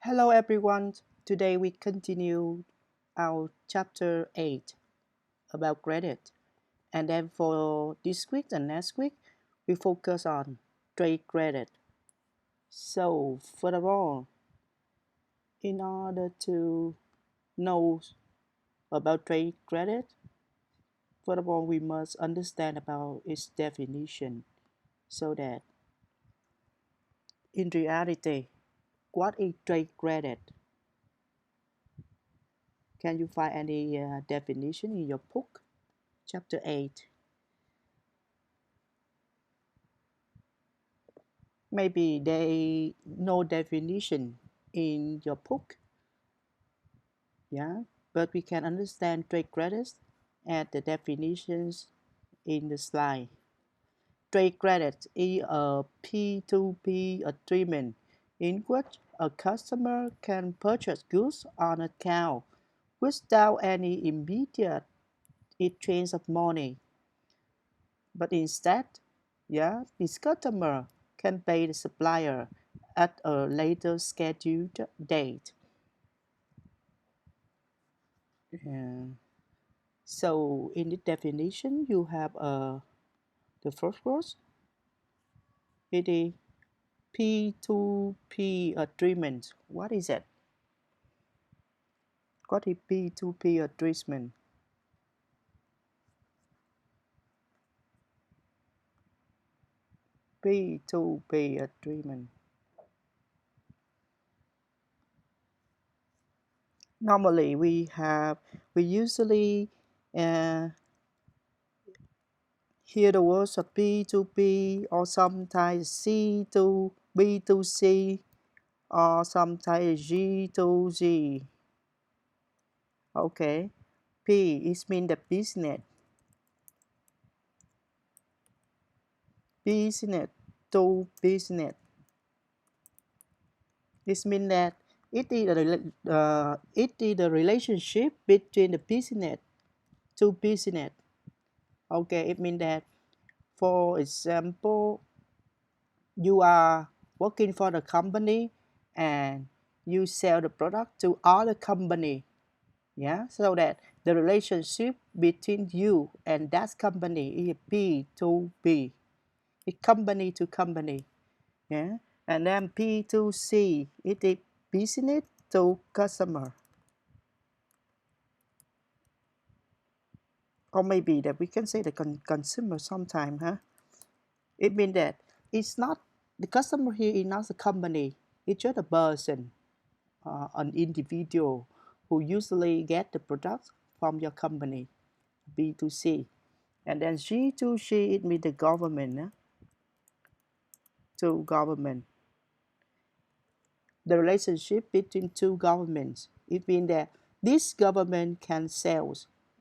Hello everyone. Today we continue our chapter 8 about credit. And then for this week and next week, we focus on trade credit. So, first of all, in order to know about trade credit, first of all, we must understand about its definition so that in reality, what is trade credit? Can you find any definition in your book? Chapter 8. Maybe they no definition in your book, yeah, but we can understand trade credits and the definitions in the slide. Trade credit is a P2P agreement in which a customer can purchase goods on account without any immediate exchange of money, but instead, yeah, this customer can pay the supplier at a later scheduled date. Uh, so in the definition, you have the first word, it is P2P agreement. What is it? What is P2P agreement? P2P agreement. Normally, we usually uh, hear the words of P2P or sometimes C to B2C or sometimes G2G. Okay, P is mean the business to business. This means that it is the relationship between the business to business. Okay, it means that, for example, you are working for the company and you sell the product to other company, yeah, so that the relationship between you and that company is B2B, it's company to company, yeah, and then B2C, it is business to customer, or maybe that we can say the consumer sometime, huh? It means that it's not the customer here is not the company, it's just a person, an individual who usually get the products from your company, B2C. And then G2C, it means the government, to government. The relationship between two governments. It means that this government can sell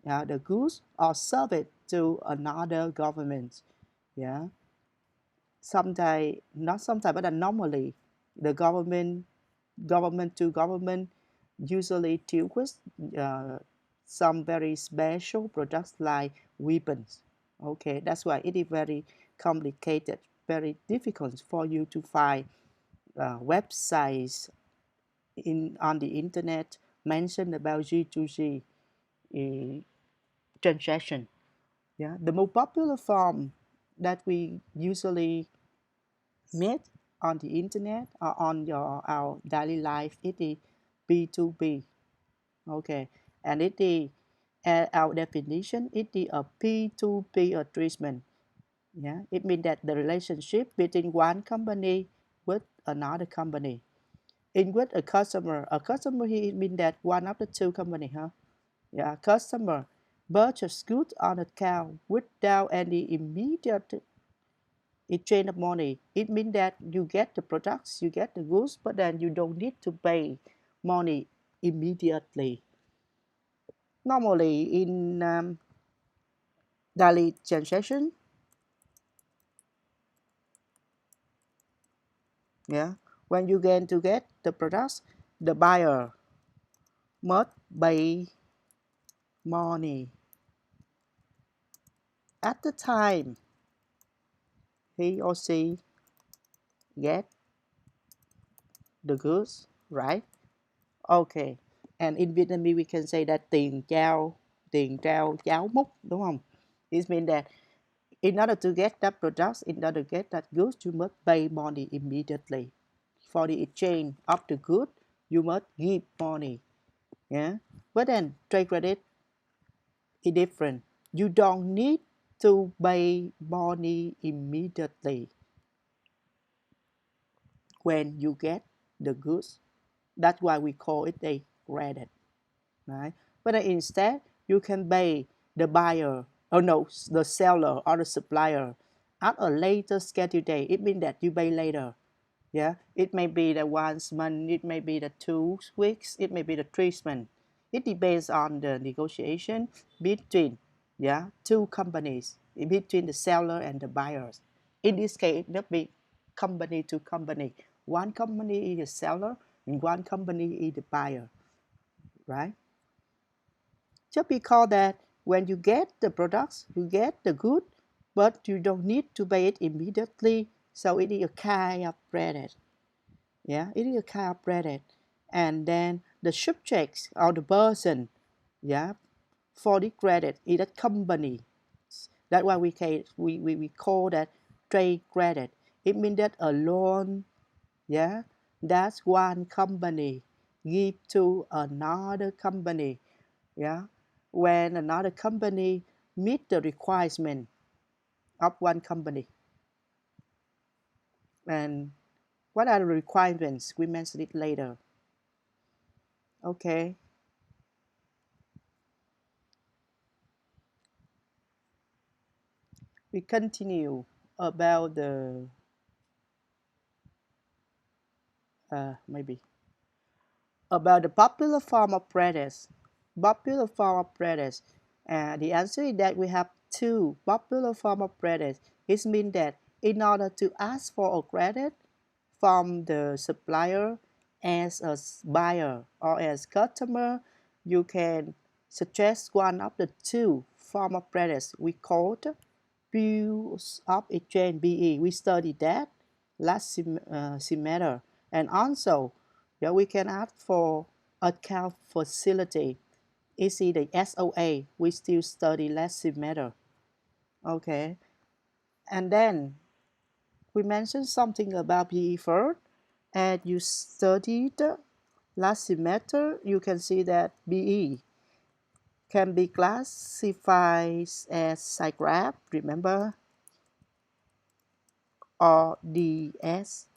the goods or service to another government. Yeah, sometimes not sometimes, but normally, the government to government usually deal with uh, some very special products like weapons. Okay, that's why it is very complicated, very difficult for you to find websites on the internet mentioned about G2G uh, transaction. Yeah, the most popular form that we usually meet on the internet or on our daily life, it is B2B. Okay, and it is our definition, it is a P2P agreement. Yeah, it means that the relationship between one company with another company. In with a customer here, it means that one of the two company, huh? Yeah, customer purchase goods on account without any immediate exchange of money. It means that you get the products, you get the goods, but then you don't need to pay money immediately. Normally, in daily transaction, yeah, when you get the products, the buyer must pay money at the time he or she get the goods, right? Okay. And in Vietnamese we can say that tiền trao cháo múc, đúng không? It means that in order to get that product, in order to get that goods, you must pay money immediately. For the exchange of the good, you must give money. Yeah. But then trade credit is different. You don't need to pay money immediately when you get the goods. That's why we call it a credit, right? But then instead, you can pay the buyer, or no, the seller or the supplier at a later scheduled date. It means that you pay later. Yeah, it may be the 1 month, it may be the 2 weeks, it may be the 3 months. It depends on the negotiation between, yeah, two companies, between the seller and the buyers. In this case, it may be company to company. One company is the seller and one company is the buyer, right? Just because that when you get the products, you get the good, but you don't need to pay it immediately. So it is a kind of credit. Yeah, it is a kind of credit. And then the subjects or the person, yeah, for the credit is that company. That's why we call that trade credit. It means that a loan, yeah, that's one company give to another company, yeah, when another company meet the requirement of one company. And what are the requirements? We mention it later. Okay, we continue about the maybe about the popular form of practice. Popular form of practice. The answer is that we have two popular form of practice. It means that in order to ask for a credit from the supplier as a buyer or as customer, you can suggest one of the two form of practice we called bills of exchange BE. We studied that last semester. And also, yeah, we can ask for account facility. It's the SOA. We still study last semester. Okay. And then we mentioned something about BE first. And you studied last semester, you can see that BE can be classified as SIGGRAPH, remember, or DSBE.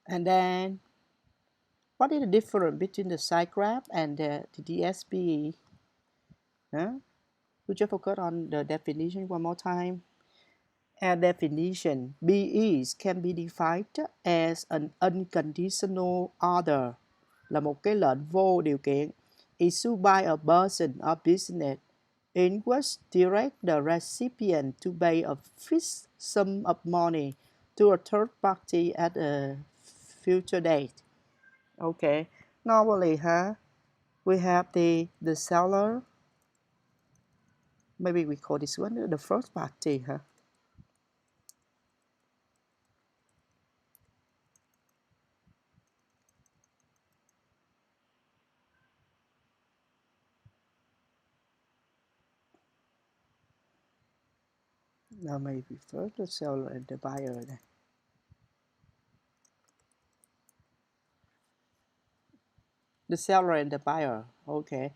And then, what is the difference between the SIGGRAPH and the DSBE? Huh? Could you focus on the definition one more time? A definition, BEs can be defined as an unconditional order, là một cái lệnh vô điều kiện, issued by a person or business in which direct the recipient to pay a fixed sum of money to a third party at a future date. Okay, normally, we have the seller. Maybe we call this one the first party, Now maybe first the seller and the buyer. The seller and the buyer. Okay,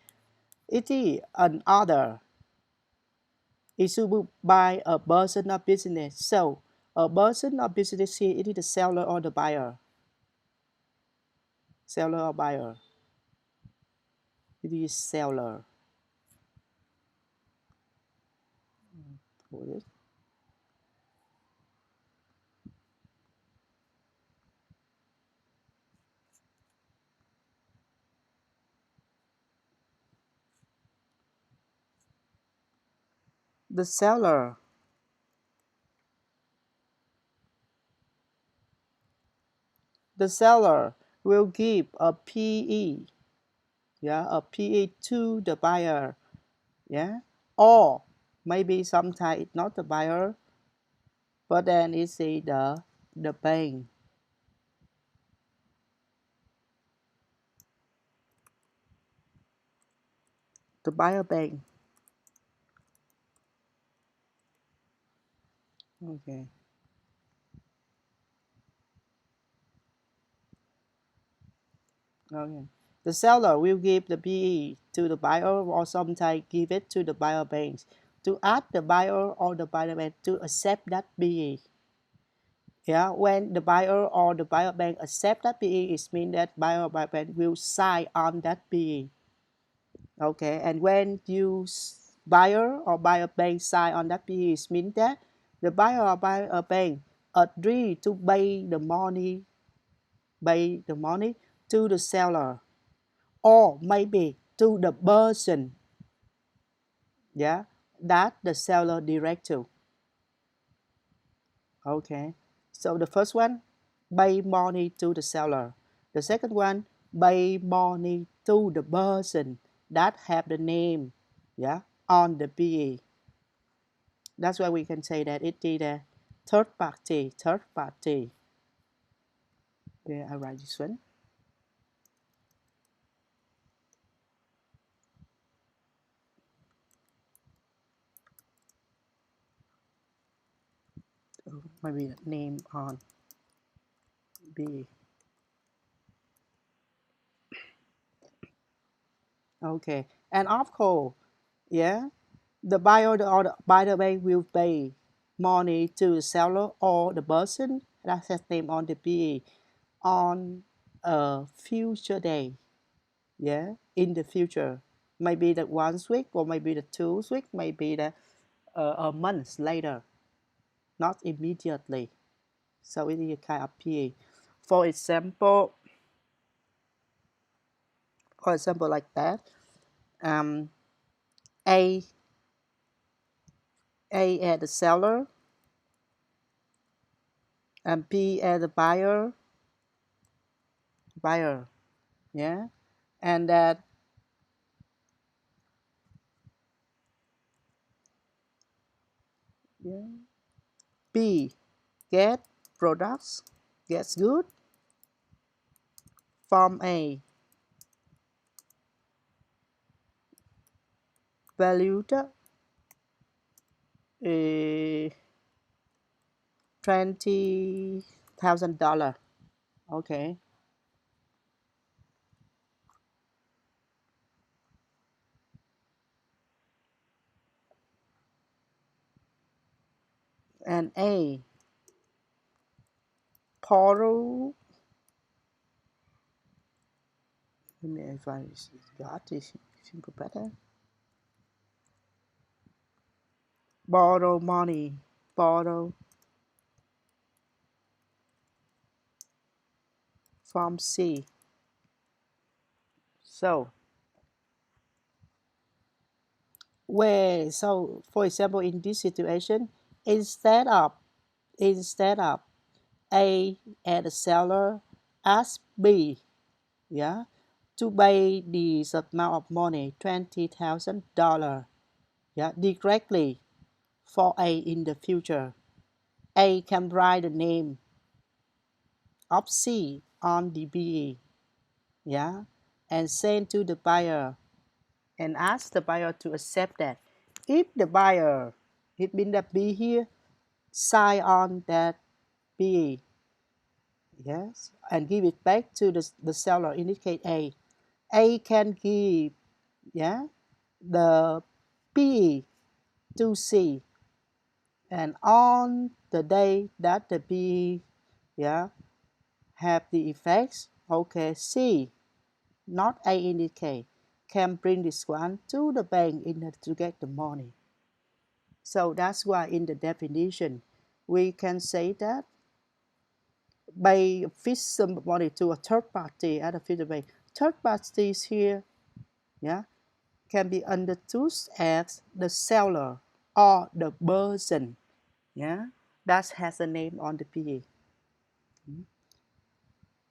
it is an order issued by a person or business. So a person or business here, it is the seller or the buyer. Seller or buyer. It is seller. The seller. The seller will give a PE, yeah, a PE to the buyer, yeah, or Maybe sometimes it's not the buyer, but then it's the bank. The buyer bank. Okay. Okay. The seller will give the PE to the buyer or sometimes give it to the buyer bank to ask the buyer or the buyer bank to accept that PE. Yeah, when the buyer or the buyer bank accept that PE, it means that buyer or buyer bank will sign on that PE. Okay, and when you buyer or buyer bank sign on that PE, it means that the buyer or buyer bank agree to pay the money to the seller or maybe to the person, yeah, that the seller direct to. Okay, so the first one, pay money to the seller. The second one, pay money to the person that have the name, yeah, on the PE. That's why we can say that it is a third party. Third party. Okay, I write this one. Maybe the name on PE. Okay, and of course, yeah, the buyer or the buyer bank will pay money to the seller or the person that has name on the PE on a future day. Yeah, in the future, maybe the 1 week or maybe the 2 week, maybe the a month later, not immediately. So it is a kind of PE. For example, like that, um, A as the seller and B as the buyer, yeah, and that yeah, B get products, gets good from A, valued $20,000. Okay, and A borrow. Let me if I got this simple better. Borrow money, borrow from C. So for example in this situation, instead of instead of A as the seller ask B, yeah, to pay the amount of money $20,000, yeah, directly for A in the future. A can write the name of C on the BE, yeah, and send to the buyer and ask the buyer to accept that. If the buyer, it means that B here, sign on that BE, yes, and give it back to the seller, indicate A. A can give, yeah, the BE to C, and on the day that the BE, yeah, have the effects, okay, C, not A indicate, can bring this one to the bank in order to get the money. So that's why in the definition, we can say that by fix some money to a third party at a future bank. Third parties here, yeah, can be understood as the seller or the person, yeah, that has a name on the PE.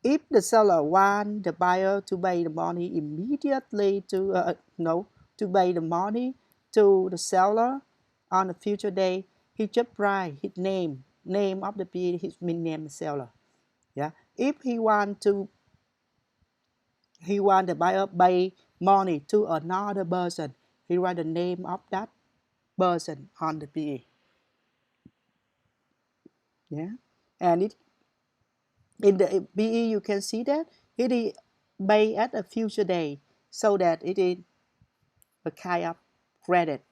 If the seller want the buyer to pay the money immediately to no to pay the money to the seller on a future day, he just write his name of the PE, his name seller. Yeah, if he want to buyer pay money to another person, he write the name of that person on the PE. Yeah, and it in the PE you can see that it is pay at a future day, so that it is a kind of credit.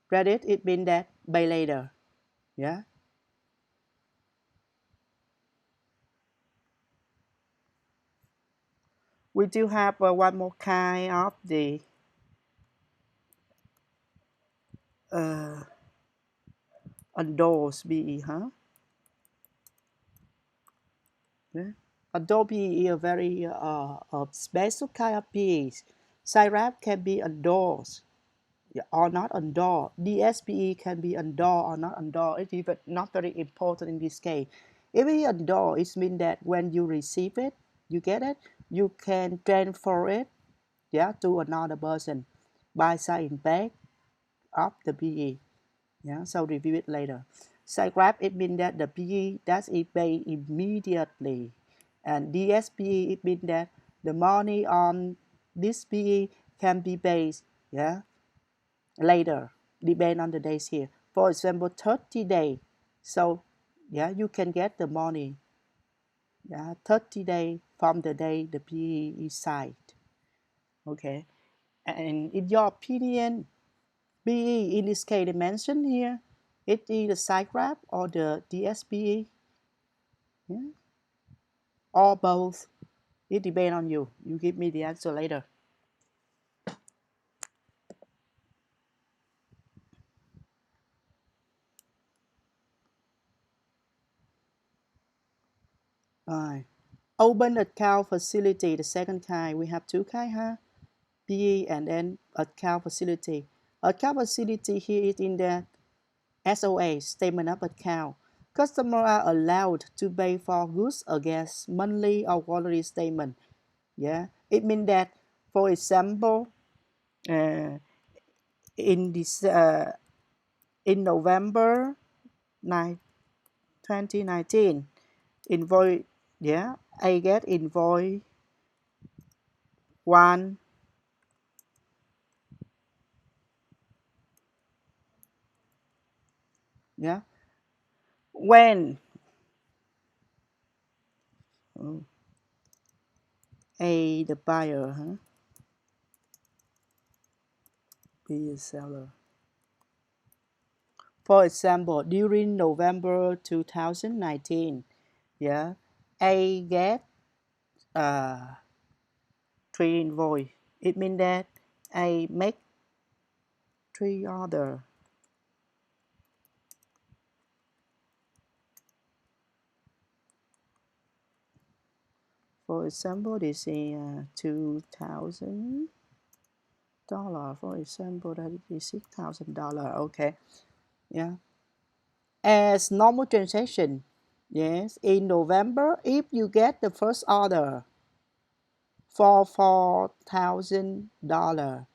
Credit it means that pay later. Yeah. We do have one more kind of the uh, endorsed PE, huh? Yeah. Adobe is a very special kind of piece. SIRAP can be endorsed or not endorsed. DSPE can be endorsed or not endorsed. It's not very important in this case. If it endorsed, it means that when you receive it, you get it, you can transfer it, yeah, to another person by signing back of the PE. Yeah, so review it later. SIGRAP, it means that the PE that is paid immediately. And DSPE, it means that the money on this PE can be paid, yeah, later, depend on the days here. For example, 30 days. So, yeah, you can get the money, yeah, 30 days from the day the PE is signed. Okay. And in your opinion, PE in this case they mentioned here, it is the SIGRAP or the DSPE, yeah? Or both. It depends on you. You give me the answer later. Alright. Open account facility, the second kind. We have two kind, huh? PE and then account facility. Account facility here is in the SOA, statement of account. Customers are allowed to pay for goods against monthly or quarterly statement. Yeah, it means that, for example, uh, in this in November 9, 2019, invoice, yeah, I get invoice one, yeah, when oh, A the buyer, huh? B the seller. For example, during November 2019, yeah, I get uh, three invoice. It means that I make three order. For example, this is $2,000. For example, that is $6,000. Okay, yeah. As normal transaction, yes. In November, if you get the first order for $4,000,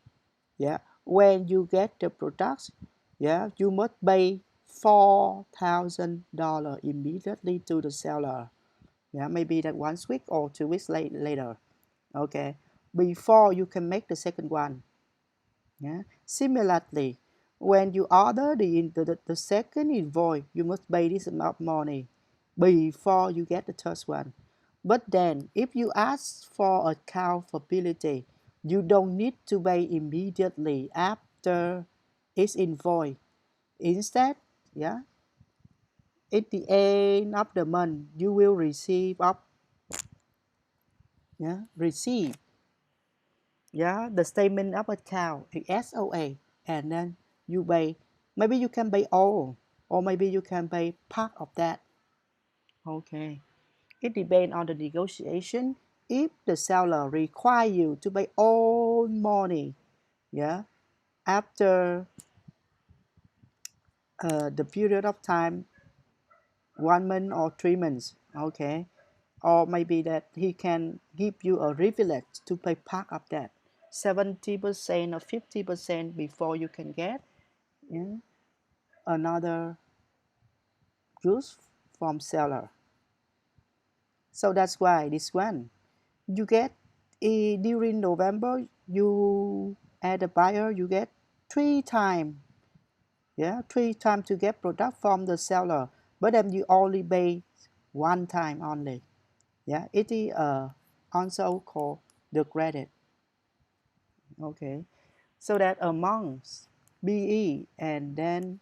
yeah. When you get the products, yeah, you must pay $4,000 immediately to the seller. Yeah, maybe that 1 week or 2 weeks later. Okay, before you can make the second one. Yeah. Similarly, when you order the second invoice, you must pay this amount of money before you get the third one. But then, if you ask for accountability, you don't need to pay immediately after each invoice. Instead, yeah, at the end of the month, you will receive the statement of account, the SOA, and then you pay. Maybe you can pay all, or maybe you can pay part of that. Okay, it depends on the negotiation. If the seller require you to pay all money, yeah, after the period of time, 1 month or 3 months, okay, or maybe that he can give you a privilege to pay part of that, 70% or 50% before you can get, yeah. another goods from seller. So that's why this one you get during November, you as a buyer you get 3 times, yeah, 3 times to get product from the seller, but then you only pay 1 time only. Yeah, it is also called the credit. Okay, so that amongst BE and then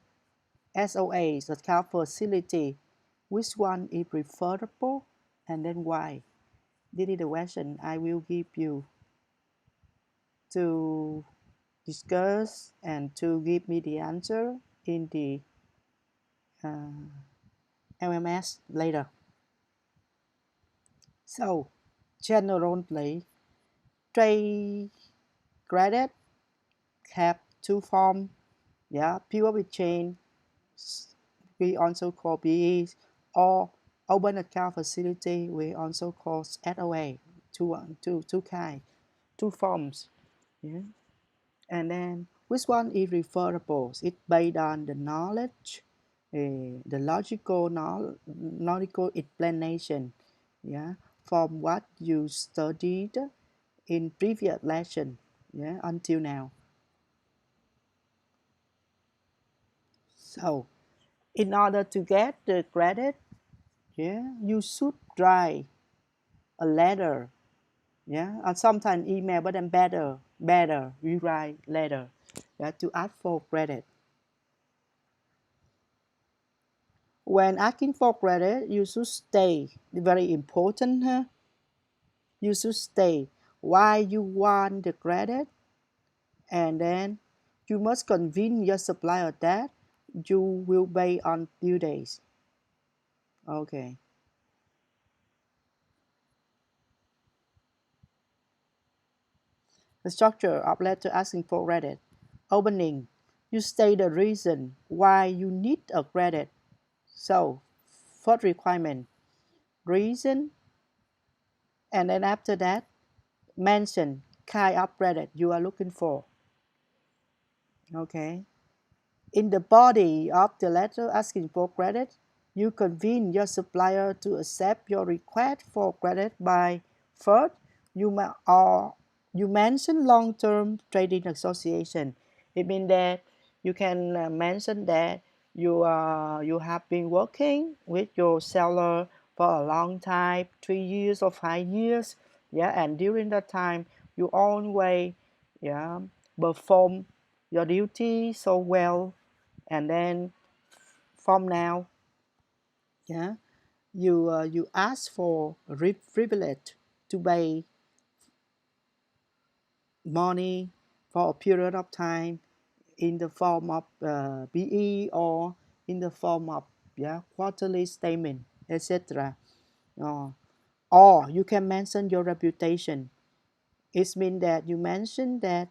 SOA, the account facility, which one is preferable and then why? This is the question I will give you to discuss and to give me the answer in the uh, LMS later. So, generally, trade credit have two forms. Yeah, pure exchange, we also call PE, or open account facility, we also call SOA. Two kind, two forms. Yeah. And then which one is referable? It's based on the knowledge, the logical explanation, yeah, from what you studied in previous lesson, yeah, until now. So, in order to get the credit, yeah, you should write a letter, yeah, or sometimes email, but then better, you write letter, yeah, to ask for credit. When asking for credit, you should state, very important, huh? You should state why you want the credit, and then you must convince your supplier that you will pay on due days. Okay. The structure of letter asking for credit. Opening. You state the reason why you need a credit. So, first requirement, reason, and then after that, mention kind of credit you are looking for. Okay. In the body of the letter asking for credit, you convince your supplier to accept your request for credit by first, you mention long-term trading association. It means that you can mention that you have been working with your seller for a long time, 3 years or 5 years, yeah, and during that time you always, yeah, perform your duty so well, and then from now, yeah, you ask for privilege to pay money for a period of time in the form of BE or in the form of, yeah, quarterly statement, etc. Or you can mention your reputation. It means that you mention that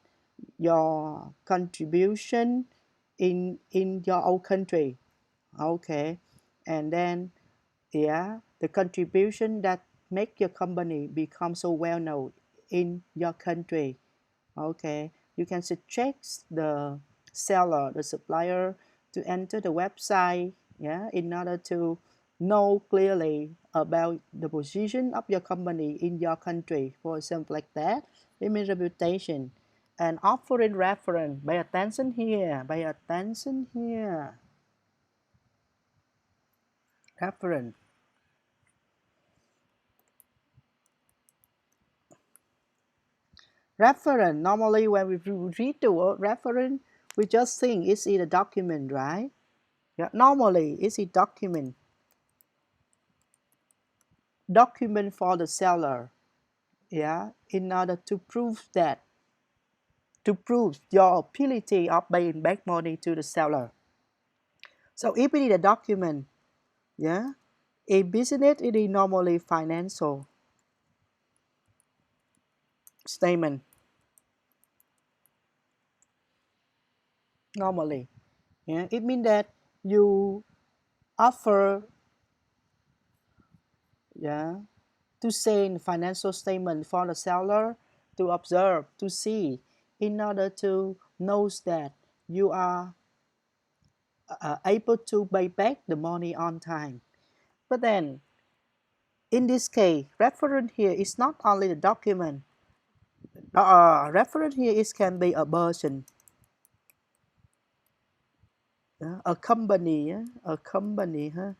your contribution in your own country. Okay, and then, yeah, the contribution that make your company become so well known in your country. Okay, you can suggest the seller, the supplier, to enter the website, yeah, in order to know clearly about the position of your company in your country, for example, like that. It means reputation. And offering reference. Pay attention here. Pay attention here. Reference. Reference. Normally, when we read the word reference, we just think it's in a document, right? Yeah. Normally, it's a document. Document for the seller. Yeah. In order to prove that, to prove your ability of paying back money to the seller. So if it is a document, yeah, in business it is normally financial statement. Normally, yeah, it means that you offer, yeah, to send financial statement for the seller to observe, to see, in order to know that you are able to pay back the money on time. But then, in this case, reference here is not only the document. Reference here is can be a person, a company, huh?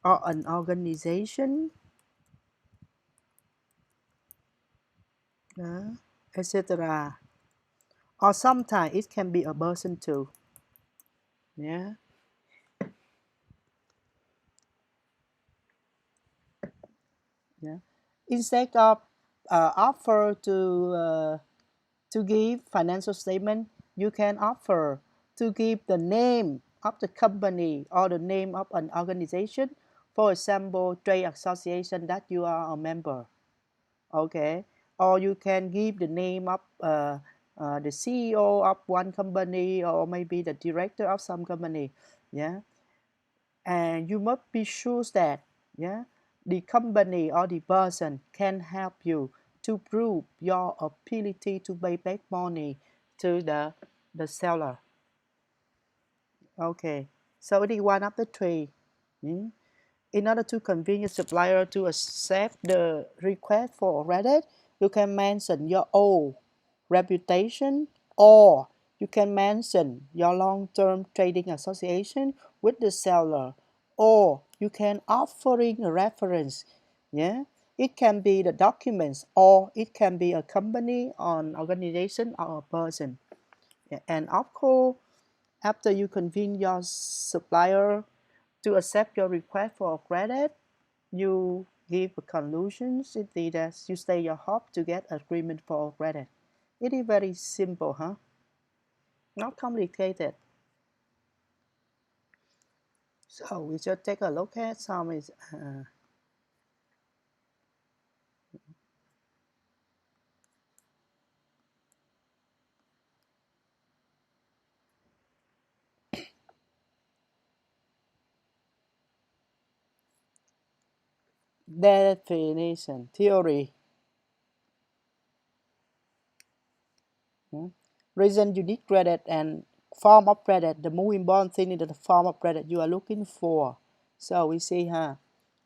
Or an organization, etc. Or sometimes it can be a person too. Yeah. Yeah. Instead of offer to give financial statement, you can offer to give the name of the company or the name of an organization. For example, trade association that you are a member. Okay. Or you can give the name of the CEO of one company or maybe the director of some company. Yeah. And you must be sure that, yeah, the company or the person can help you to prove your ability to pay back money to the seller. Okay, so it is one of the three. Mm. In order to convince your supplier to accept the request for credit, you can mention your own reputation, or you can mention your long-term trading association with the seller, or you can offering a reference. Yeah, it can be the documents, or it can be a company, an organization, or a person. Yeah. And of course, after you convince your supplier to accept your request for credit, you give conclusions. It is that you state your hope to get agreement for credit. It is very simple, huh? Not complicated. So we just take a look at some definition theory. Hmm? Reason you need credit and form of credit. The most important thing is the form of credit you are looking for. So we see here,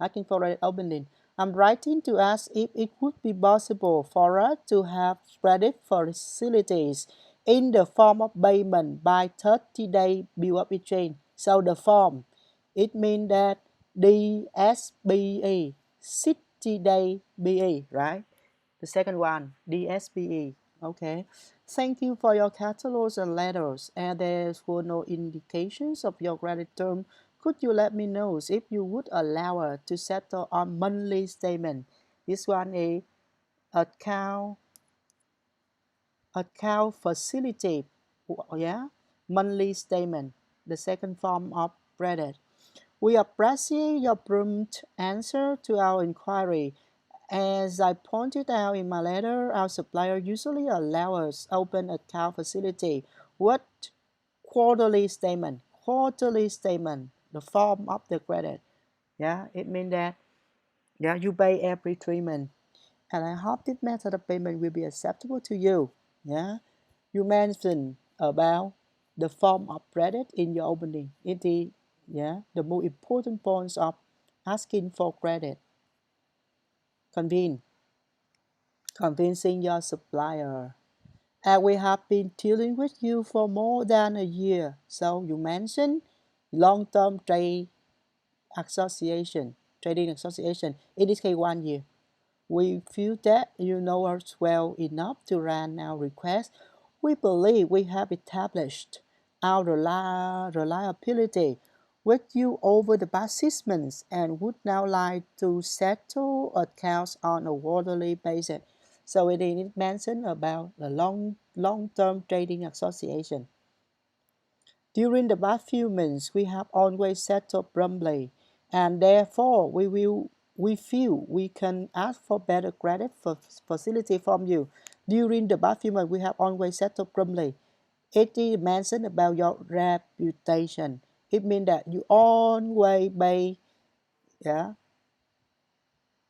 asking for credit opening. I'm writing to ask if it would be possible for us to have credit facilities in the form of payment by 30-day bill of exchange. So the form, it means that DSBE, 60-day BE, right? The second one, DSBE. Okay. Thank you for your catalogs and letters. And there were no indications of your credit term. Could you let me know if you would allow us to settle on monthly statement? This one is account account facility. Yeah, monthly statement. The second form of credit. We appreciate your prompt answer to our inquiry. As I pointed out in my letter, our supplier usually allows us open account facility with quarterly statement. Quarterly statement, the form of the credit. Yeah, it means that, yeah, you pay every 3 months. And I hope this method of payment will be acceptable to you. Yeah, you mentioned about the form of credit in your opening. It is, yeah, the most important points of asking for credit. Convene. Convincing your supplier. And we have been dealing with you for more than a year. So you mentioned long-term trading association. In this case, 1 year. We feel that you know us well enough to run our request. We believe we have established our reliability with you over the past 6 months and would now like to settle accounts on a quarterly basis. So it is mentioned about the long-term trading association. During the past few months, we have always settled promptly, and therefore we feel we can ask for better credit facility from you. During the past few months, we have always settled promptly. It is mentioned about your reputation. It means that you always pay, yeah,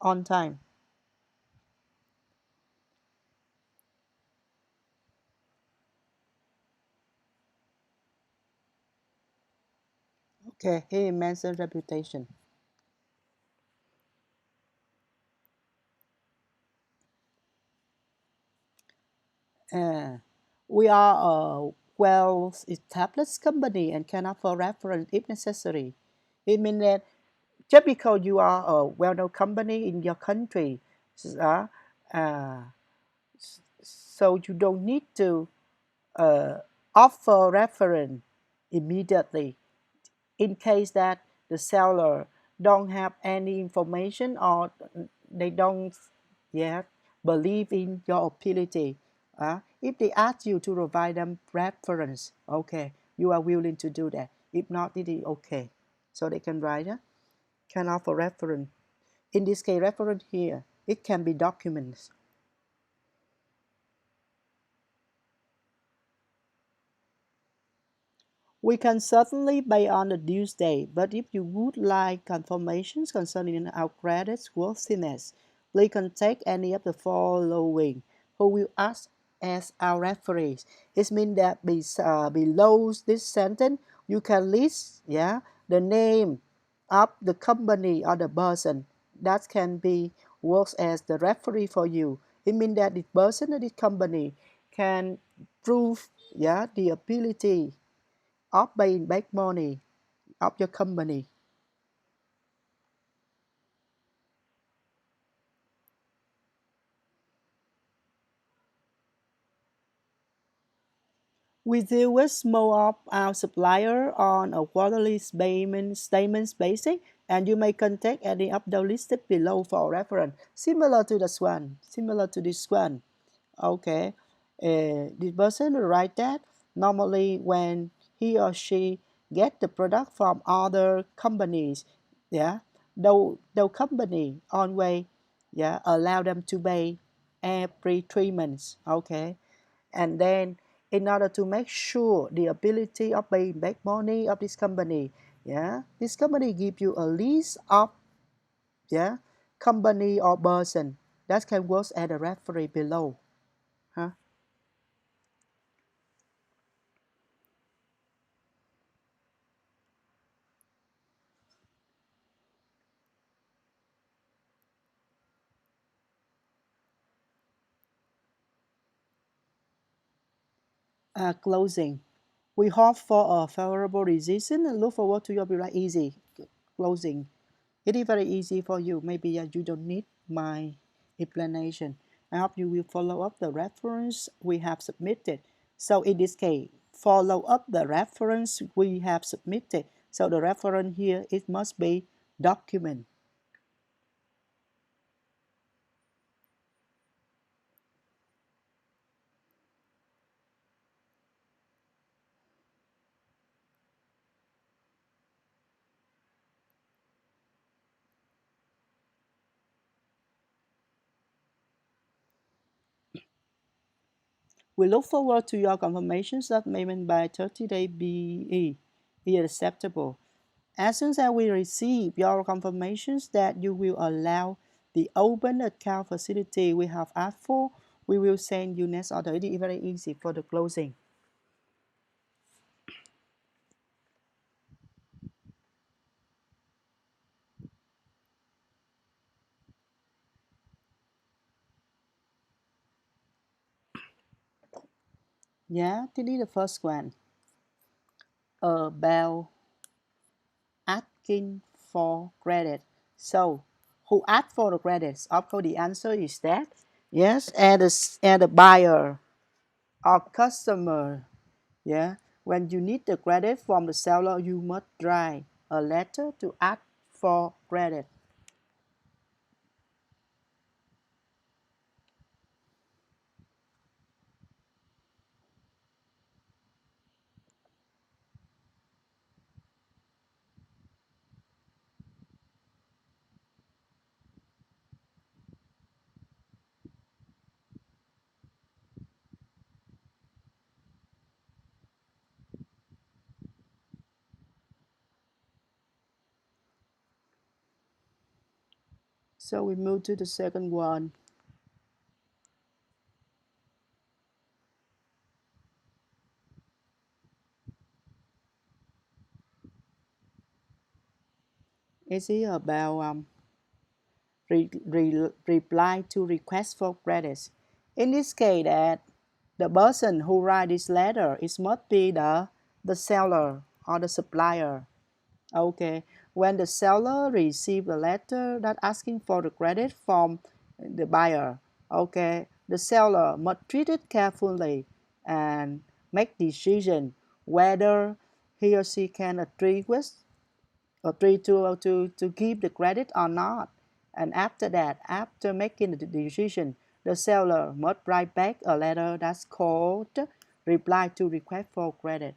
on time. Okay, he mentioned reputation. Uh, we are a well-established company and can offer reference if necessary. It means that just because you are a well-known company in your country, uh, uh, so you don't need to uh, offer reference immediately in case that the seller don't have any information or they don't yet believe in your ability. If they ask you to provide them reference, okay, you are willing to do that. If not, it is okay. So they can write, can offer reference. In this case, reference here, it can be documents. We can certainly pay on the due date, but if you would like confirmations concerning our credit's worthiness, please contact any of the following who will act as our referees. It means that below this sentence, you can list the name of the company or the person that can be works as the referee for you. It means that the person or the company can prove the ability of paying back money of your company. We deal with most of our supplier on a quarterly payment statements basis, and you may contact any of the listed below for reference. Similar to this one. Okay, the person will write that normally when he or she get the product from other companies, yeah, the company always allow them to pay every 3 months. Okay, and then in order to make sure the ability of paying back money of this company, this company give you a list of yeah company or person that can work as a referee below. Huh? Closing. We hope for a favorable decision and look forward to your very easy closing. It is very easy for you. Maybe you don't need my explanation. I hope you will follow up the reference we have submitted. So in this case, follow up the reference we have submitted. So the reference here, it must be document. We look forward to your confirmations that payment by 30-day BE is acceptable. As soon as we receive your confirmations that you will allow the open account facility we have asked for, we will send you next order. It is very easy for the closing. Yeah, this is the first one about asking for credit. So, who asked for the credits? Of course, the answer is that yes, and the buyer or customer. Yeah, when you need the credit from the seller, you must write a letter to ask for credit. So we move to the second one. Is it about reply to request for credits? In this case, that the person who write this letter is must be the seller or the supplier. Okay, when the seller receive a letter that asking for the credit from the buyer, okay, the seller must treat it carefully and make decision whether he or she can agree with agree to give the credit or not. And after that, after making the decision, the seller must write back a letter that's called reply to request for credit.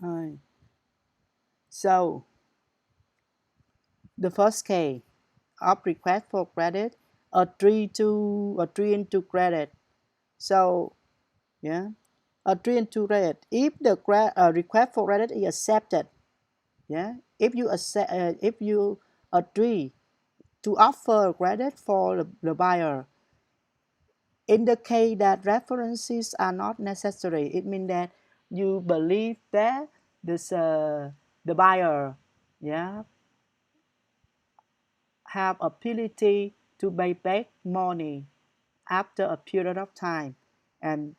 Right. So the first case of request for credit, agree into credit. So yeah, agree into credit. If the request for credit is accepted, yeah, if you agree to offer credit for the buyer, in the case that references are not necessary, it means that you believe that this the buyer, yeah, have ability to pay back money after a period of time, and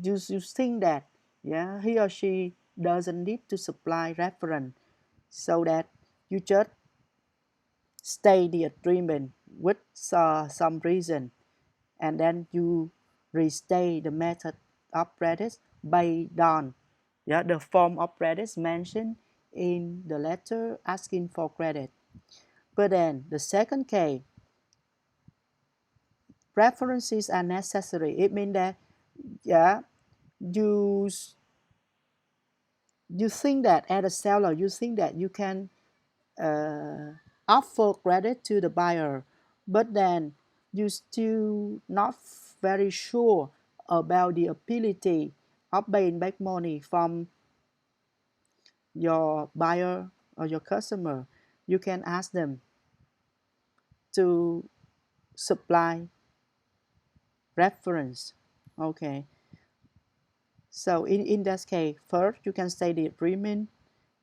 you think that, yeah, he or she doesn't need to supply reference, so that you just stay the agreement with some reason, and then you restate the method of credit based on, yeah, the form of credit mentioned in the letter asking for credit. But then the second case, references are necessary. It means that, yeah, you you think that as a seller, you think that you can uh, offer credit to the buyer, but then you still not very sure about the ability of paying back money from your buyer or your customer. You can ask them to supply reference. Okay, so in that case, first you can say the agreement,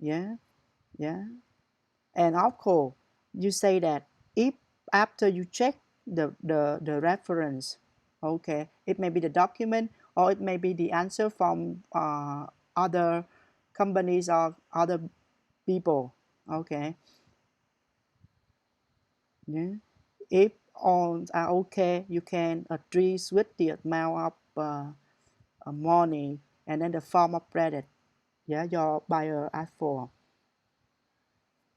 yeah, yeah, and of course you say that if after you check the reference, okay, it may be the document or it may be the answer from other companies or other people, okay, yeah, if all are okay, you can agree with the amount of money and then the form of credit, yeah, your buyer asked for.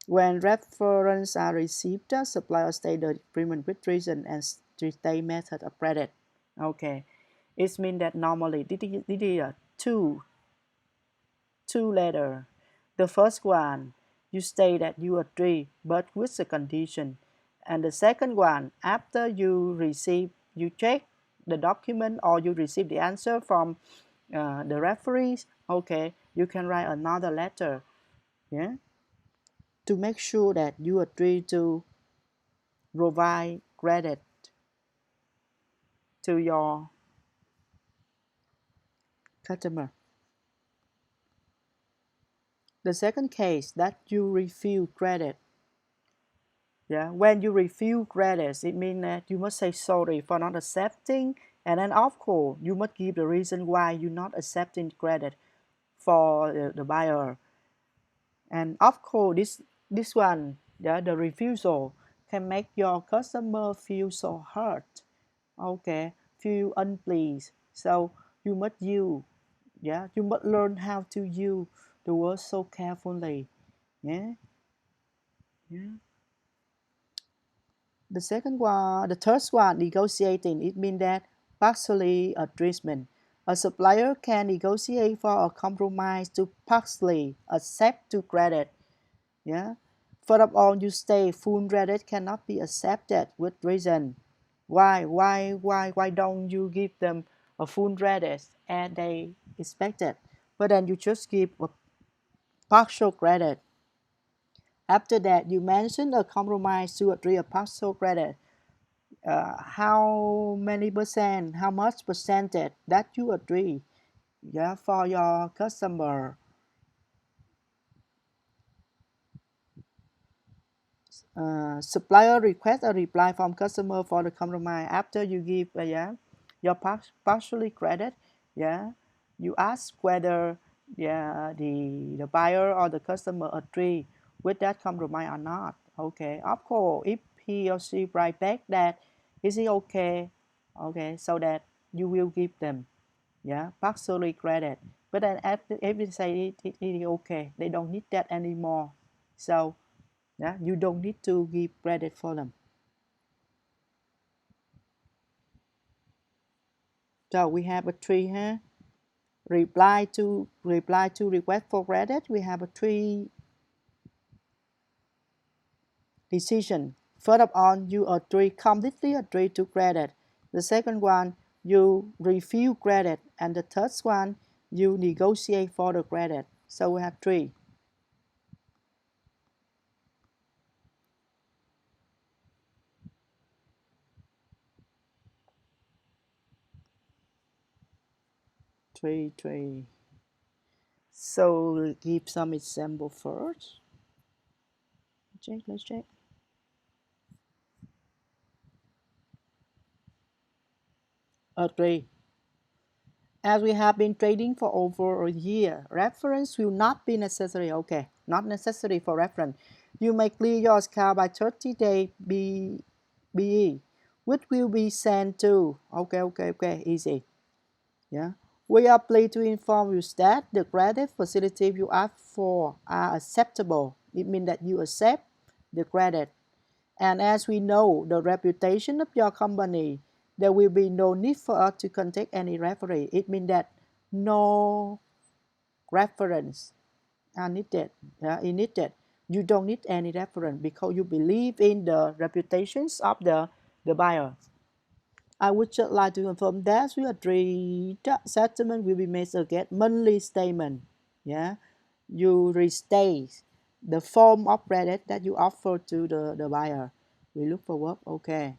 When references are received, the supplier state the agreement with reason and state method of credit. Okay, it means that normally this is two letter. The first one, you state that you agree, but with the condition. And the second one, after you receive, you check the document or you receive the answer from the referees. Okay, you can write another letter, yeah, to make sure that you agree to provide credit to your customer. The second case that you refuse credit. Yeah, when you refuse credits, it means that you must say sorry for not accepting, and then of course you must give the reason why you're not accepting credit for the buyer. And of course, this one, yeah, the refusal can make your customer feel so hurt. Okay, feel unpleased. So you must use, yeah, you must learn how to use the word so carefully. Yeah, yeah. The third one, negotiating. It means that partially adjustment. A supplier can negotiate for a compromise to partially accept to credit. Yeah. Further on, you state full credit cannot be accepted with reason. Why don't you give them a full credit as they expected? But then you just give a partial credit. After that, you mentioned a compromise to agree a partial credit. How many percent, how much percentage that you agree, yeah, for your customer. Supplier request a reply from customer for the compromise after you give yeah, your partially credit. Yeah, you ask whether yeah, the buyer or the customer agree with that compromise or not. Okay, of course, if he or she write back that is he okay, okay, so that you will give them yeah, partially credit. But then after if they say it is okay, they don't need that anymore, so yeah, you don't need to give credit for them. So we have a three here. Reply to request for credit. We have a three decision. First of all, you completely agree to credit. The second one, you refuse credit, and the third one, you negotiate for the credit. So we have three. Three. So give some example first. Let's check. Agree. As we have been trading for over a year, reference will not be necessary. Okay, not necessary for reference. You may clear your account by 30-day BE, which will be sent to. Okay, easy. Yeah. We are pleased to inform you that the credit facility you ask for are acceptable. It means that you accept the credit. And as we know the reputation of your company, there will be no need for us to contact any referee. It means that no reference are needed. Needed. You don't need any reference because you believe in the reputations of the buyer. I would just like to confirm that we agree that settlement will be made against monthly statement. Yeah, you restate the form of credit that you offer to the buyer. We look forward. Okay.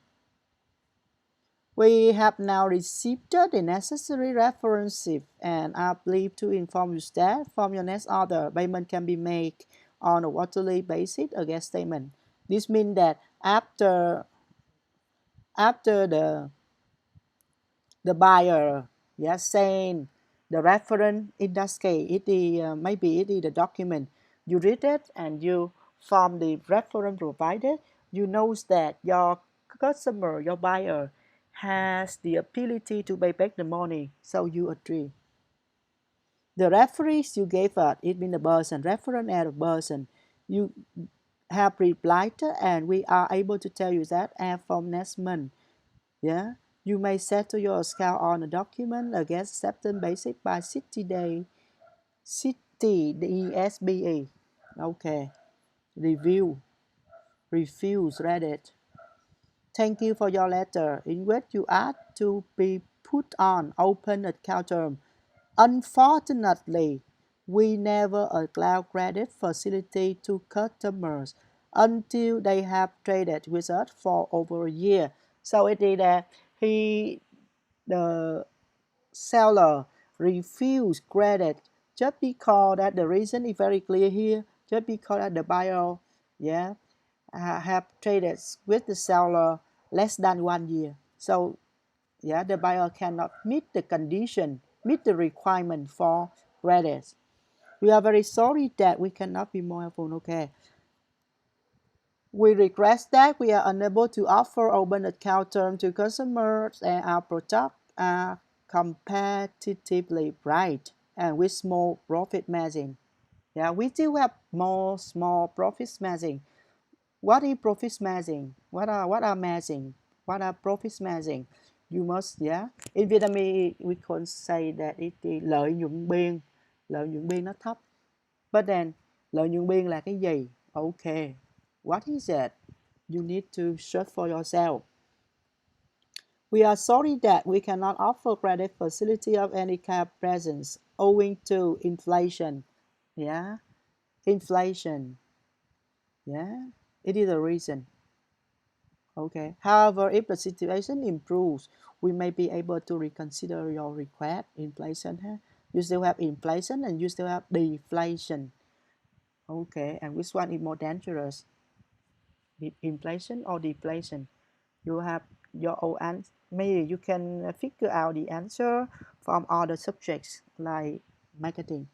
We have now received the necessary references and are pleased to inform you that from your next order, payment can be made on a quarterly basis against statement. This means that after the buyer, yes, saying the reference in that case, it is maybe it is the document. You read it and you from the reference provided, you know that your customer, your buyer, has the ability to pay back the money, so you agree. The referees you gave us, it means the person, reference and the person, you have replied and we are able to tell you that and from next month. Yeah, you may settle your account on a document against acceptance basis by 60 day 60 DSBA. Okay, review, refuse, read it. Thank you for your letter in which you asked to be put on open account term. Unfortunately, we never allow credit facility to customers until they have traded with us for over a year. So it is that the seller refused credit just because that the reason is very clear here, just because that the buyer, yeah, have traded with the seller less than 1 year. So yeah, the buyer cannot meet the condition, meet the requirement for credit. We are very sorry that we cannot be more helpful. Okay. We regret that we are unable to offer open account terms to customers and our products are competitively priced and with small profit margin. Yeah, we still have more small profit margin. What is profit margin? What are margin? What are profit margin? You must, yeah. In Vietnamese, we can say that it is lợi nhuận biên. Lợi nhuận biên nó thấp. But then, lợi nhuận biên là cái gì? Okay. What is it? You need to search for yourself. We are sorry that we cannot offer credit facility of any kind presence owing to inflation. Yeah, inflation. Yeah, it is a reason. Okay. However, if the situation improves, we may be able to reconsider your request. Inflation, huh? You still have inflation and you still have deflation. Okay. And which one is more dangerous? Inflation or deflation? You have your own answer. Maybe you can figure out the answer from other subjects like marketing.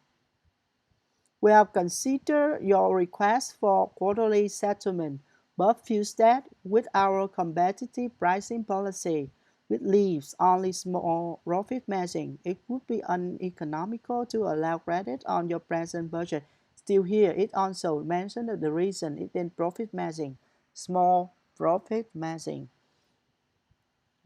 We have considered your request for quarterly settlement, but feel that with our competitive pricing policy, which leaves only small profit matching, it would be uneconomical to allow credit on your present budget. Still here, it also mentioned that the reason it in profit matching, small profit matching.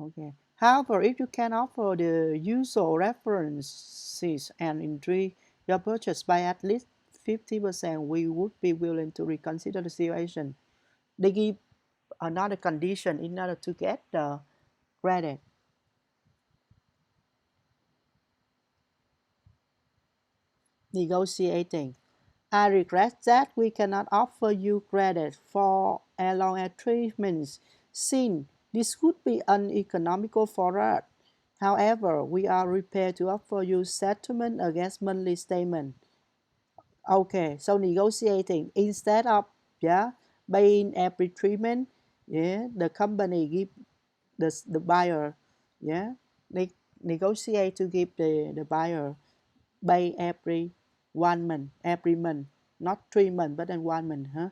Okay. However, if you can offer the usual references and increase your purchase by at least 50%, we would be willing to reconsider the situation. They give another condition in order to get the credit. Negotiating. I regret that we cannot offer you credit for as long as 3 months, since this would be uneconomical for us. However, we are prepared to offer you settlement against monthly statement. Okay, so negotiating instead of yeah paying every 3 months, yeah, the company give the buyer, yeah, they negotiate to give the buyer pay every 1 month, every month, not 3 months, but then 1 month, huh?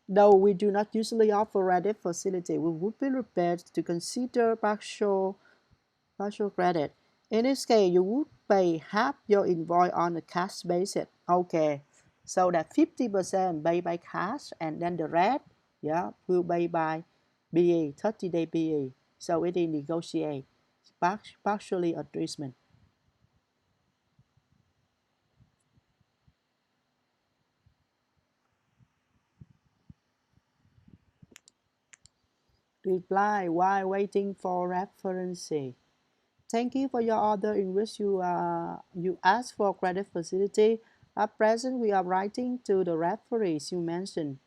Though we do not usually offer credit facility, we would be prepared to consider partial credit. In this case, you would pay half your invoice on a cash basis. Okay, so that 50% pay by cash and then the rest, yeah, will pay by BE, 30-day BE. So it is negotiate, partially adjustment. Reply while waiting for reference. Thank you for your order in which you asked for credit facility. At present, we are writing to the referees you mentioned,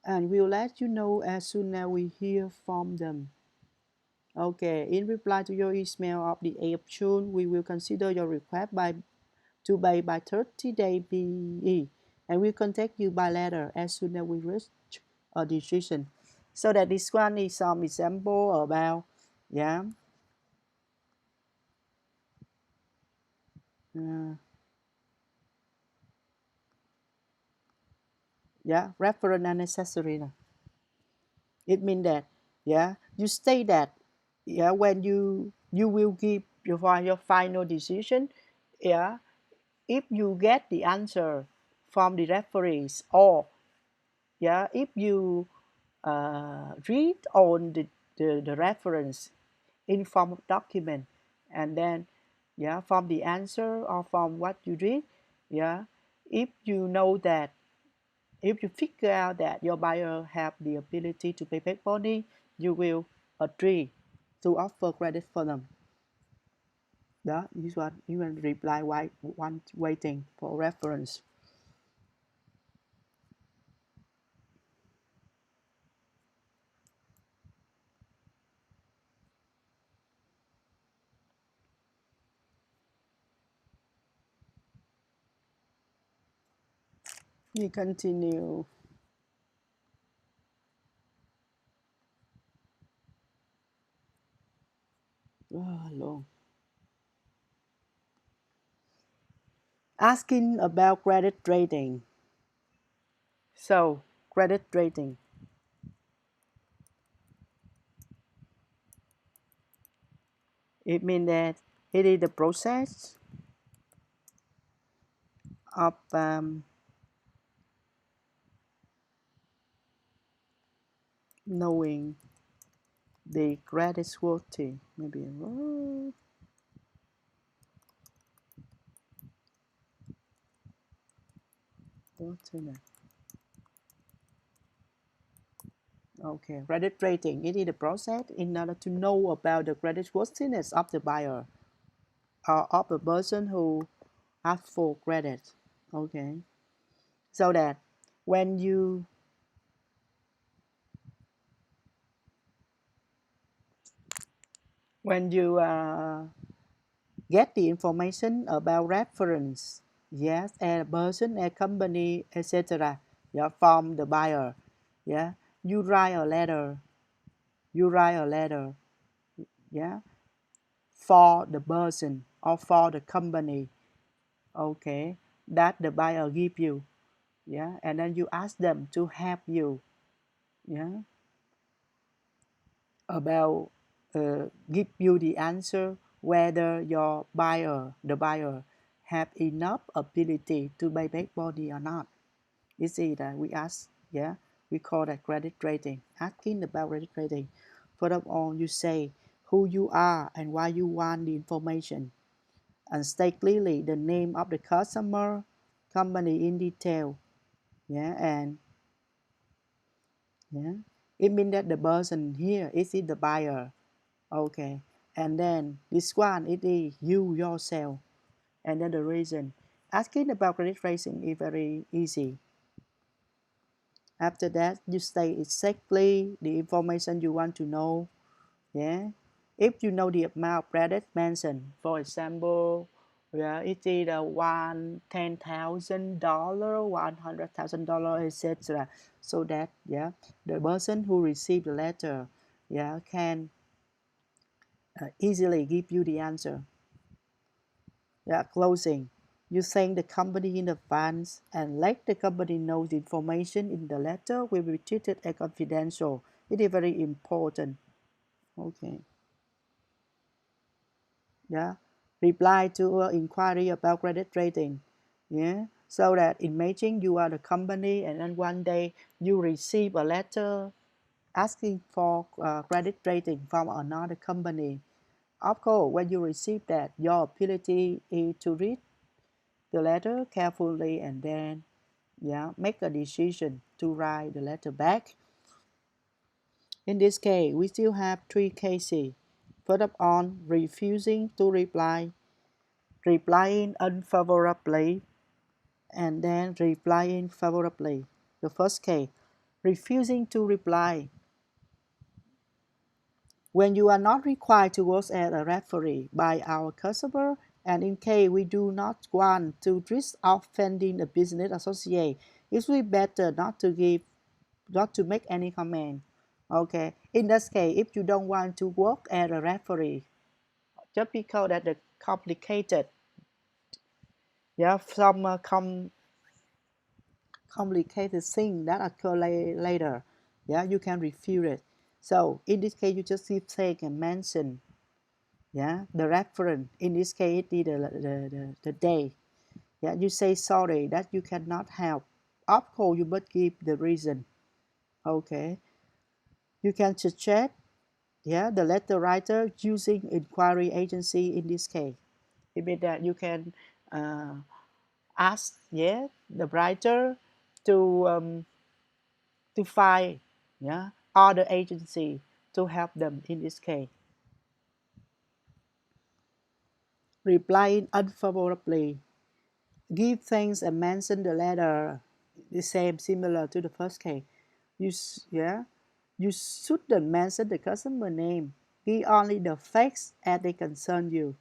and we'll let you know as soon as we hear from them. Okay, in reply to your email of the 8th of June, we will consider your request to pay by 30-day BE, and we'll contact you by letter as soon as we reach a decision. So that this one is some example about, yeah, uh, yeah, reference and necessary. It means that, yeah, you state that, yeah, when you will give your final decision, yeah, if you get the answer from the referees, or yeah, if you read on the reference in form of document, and then yeah, from the answer or from what you read, yeah, if you know that, if you figure out that your buyer have the ability to pay back money, you will agree to offer credit for them. Đó, this one you will reply while one waiting for reference. We continue. Long. Asking about credit rating. So, credit rating. It means that it is the process of knowing the credit worthy. Maybe worthiness. Okay, credit rating. It is the process in order to know about the credit worthiness of the buyer or of the person who asks for credit. Okay, so that when you when you get the information about reference, yes, a person, a company, etc. Yeah, from the buyer. Yeah, you write a letter. You write a letter. Yeah, for the person or for the company. Okay, that the buyer give you. Yeah, and then you ask them to help you. Yeah, about give you the answer whether your buyer, the buyer, have enough ability to pay back money or not. You see that we ask, yeah, we call that credit rating. Asking about credit rating. First of all, you say who you are and why you want the information, and state clearly the name of the customer, company in detail. Yeah, and yeah, it means that the person here is it the buyer. Okay, and then this one it is you yourself, and then the reason. Asking about credit rating is very easy. After that, you state exactly the information you want to know. Yeah, if you know the amount of credit mentioned, for example, yeah, it is $10,000, $100,000, etc. So that yeah, the person who received the letter, yeah, can easily give you the answer. Yeah, closing. You thank the company in advance and let the company know the information in the letter will be treated as confidential. It is very important. Okay. Yeah. Reply to an inquiry about credit rating. Yeah. So that imagine you are the company and then one day you receive a letter asking for credit rating from another company. Of course, when you receive that, your ability is to read the letter carefully and then yeah, make a decision to write the letter back. In this case, we still have three cases. First of all, refusing to reply, replying unfavorably, and then replying favorably. The first case, refusing to reply. When you are not required to work as a referee by our customer, and in case we do not want to risk offending a business associate, it will be better not to make any comment. Okay, in this case, if you don't want to work as a referee, just because that the complicated, yeah, some complicated thing that occur later, yeah, you can refuse it. So in this case, you just take and mention, yeah, the reference. In this case, it is the day. Yeah, you say sorry that you cannot help. Of course, you must give the reason. Okay, you can suggest, yeah, the letter writer using inquiry agency in this case. It means that you can uh, ask, yeah, the writer to find, yeah, other agency to help them in this case. Replying unfavorably, give thanks and mention the letter, the same similar to the first case. Yeah, you shouldn't mention the customer name. Give only the facts as they concern you.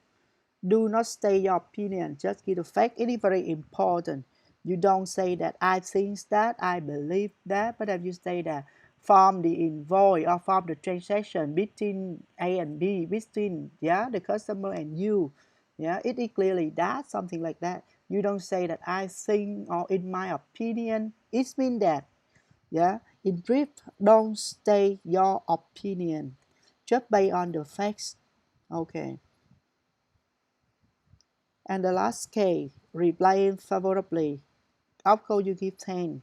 Do not state your opinion, just give the fact. It is very important. You don't say that I think that, I believe that, but if you say that from the invoice or from the transaction between A and B, between, yeah, the customer and you, yeah, it is clearly that, something like that. You don't say that I think or in my opinion. It means that, yeah, in brief, don't state your opinion, just based on the facts. Okay. And the last case, replying favorably. Of course, you give thanks.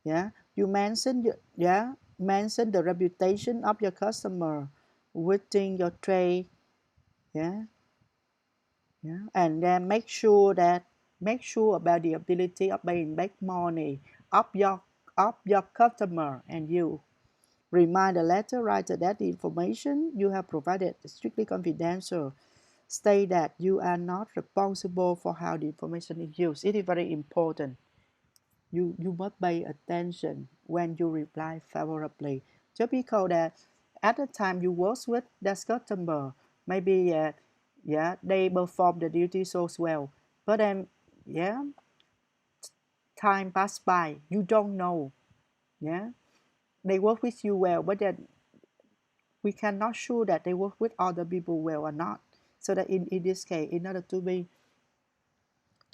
Yeah, you mention yeah, mention the reputation of your customer within your trade. Yeah, yeah, and then make sure about the ability of paying back money of your customer and you. Remind the letter writer that the information you have provided is strictly confidential. State that you are not responsible for how the information is used. It is very important. You must pay attention when you reply favorably. Just because that at the time you work with that customer, maybe yeah, they perform the duty so well, but then yeah, time pass by, you don't know, yeah, they work with you well, but then we cannot sure that they work with other people well or not. So that in this case, in order to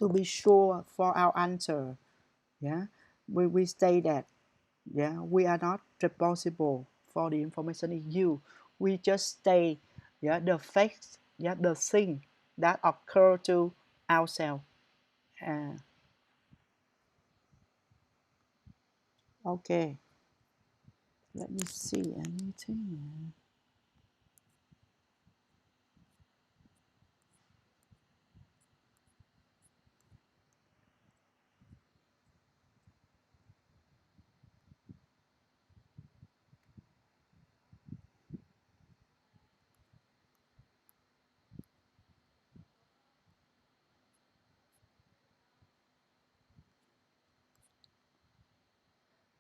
be sure for our answer, yeah, we say that yeah, we are not responsible for the information in you. We just say yeah, the facts, yeah, the thing that occur to ourselves. uh, okay, let me see anything.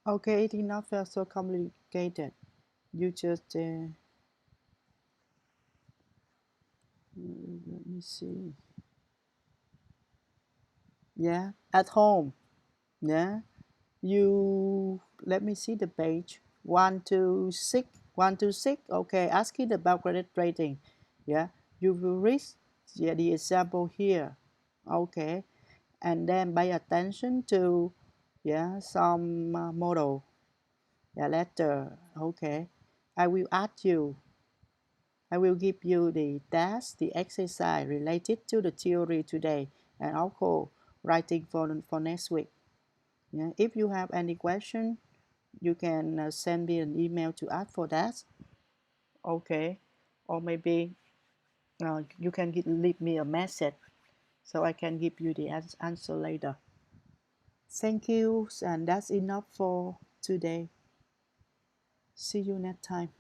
Okay, it did not feel so complicated. You just let me see. Yeah, at home. Yeah, you let me see the page. 126, 126. Okay, asking about credit rating. Yeah, you will read yeah, the example here. Okay, and then pay attention to yeah, some model, yeah, letter. Okay, I will ask you, I will give you the task, the exercise related to the theory today, and also writing for next week. Yeah, if you have any question, you can send me an email to ask for that. Okay, or maybe you can leave me a message so I can give you the answer later. Thank you, and that's enough for today. See you next time.